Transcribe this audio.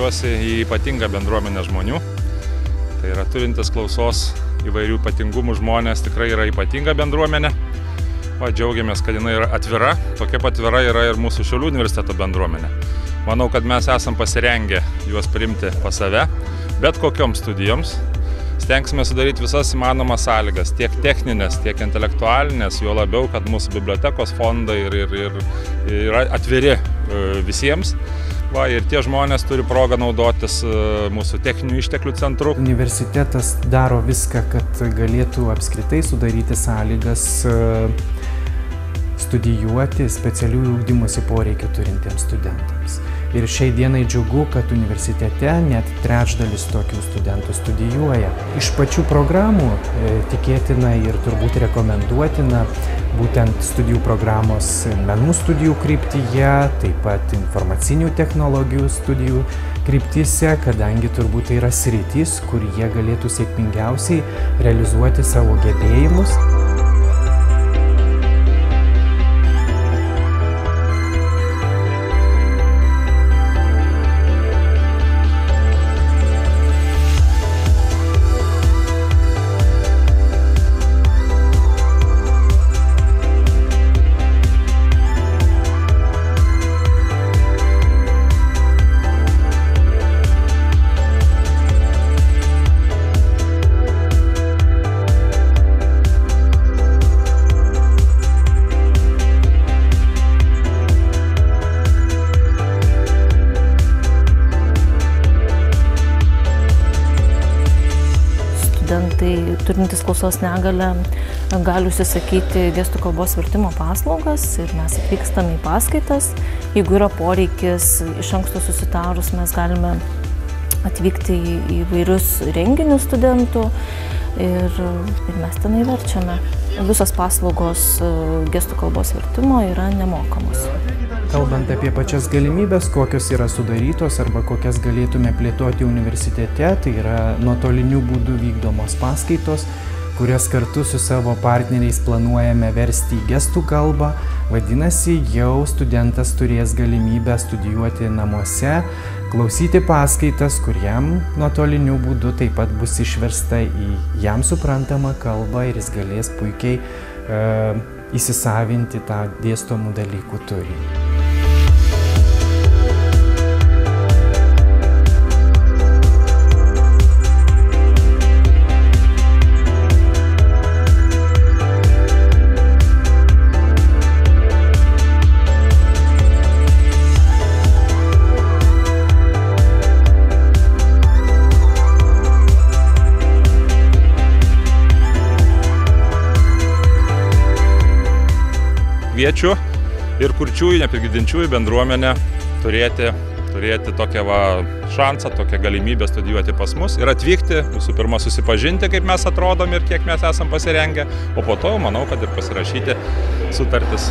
kviečiuosi į ypatingą bendruomenę žmonių. Tai yra turintis klausos įvairių ypatingumų žmonės, tikrai yra ypatinga bendruomenė. Džiaugiamės, kad jinai yra atvira, tokia pat atvira yra ir mūsų Šiaulių universiteto bendruomenė. Manau, kad mes esam pasirengę juos priimti pas save, bet kokioms studijoms. Stengsime sudaryti visas įmanomas sąlygas, tiek techninės, tiek intelektualinės, juo labiau, kad mūsų bibliotekos fondai yra atviri visiems. Ir tie žmonės turi progą naudotis mūsų techninių išteklių centru. Universitetas daro viską, kad galėtų apskritai sudaryti sąlygas studijuoti specialiųjų ugdymosi poreikių turintiems studentams. Ir šiai dienai džiugu, kad universitete net trečdalis tokių studentų studijuoja. Iš pačių programų tikėtina ir turbūt rekomenduotina būtent studijų programos menų studijų kryptyje, taip pat informacinių technologijų studijų kryptyse, kadangi turbūt tai yra sritis, kur jie galėtų sėkmingiausiai realizuoti savo gebėjimus. Studentai turintys klausos negalią gali užsisakyti gestų kalbos vertimo paslaugas ir mes atvykstame į paskaitas. Jeigu yra poreikis iš anksto susitarus, mes galime atvykti į įvairius renginius studentų ir mes tenai verčiame. Visos paslaugos gestų kalbos vertimo yra nemokamos. Kalbant apie pačias galimybės, kokios yra sudarytos arba kokias galėtume plėtoti universitete, tai yra nuotoliniu būdu vykdomos paskaitos, kurias kartu su savo partneriais planuojame versti į gestų kalbą. Vadinasi, jau studentas turės galimybę studijuoti namuose, klausyti paskaitas, kur jam nuotoliniu būdu taip pat bus išversta į jam suprantamą kalbą ir jis galės puikiai įsisavinti tą dėstomų dalykų turinį. Kviečiu ir kurčiųjų, neprigirdinčiųjų bendruomenę turėti tokią šansą, tokią galimybę studijuoti pas mus ir atvykti, visų pirma, susipažinti, kaip mes atrodom ir kiek mes esam pasirengę, o po to, manau, kad ir pasirašyti sutartis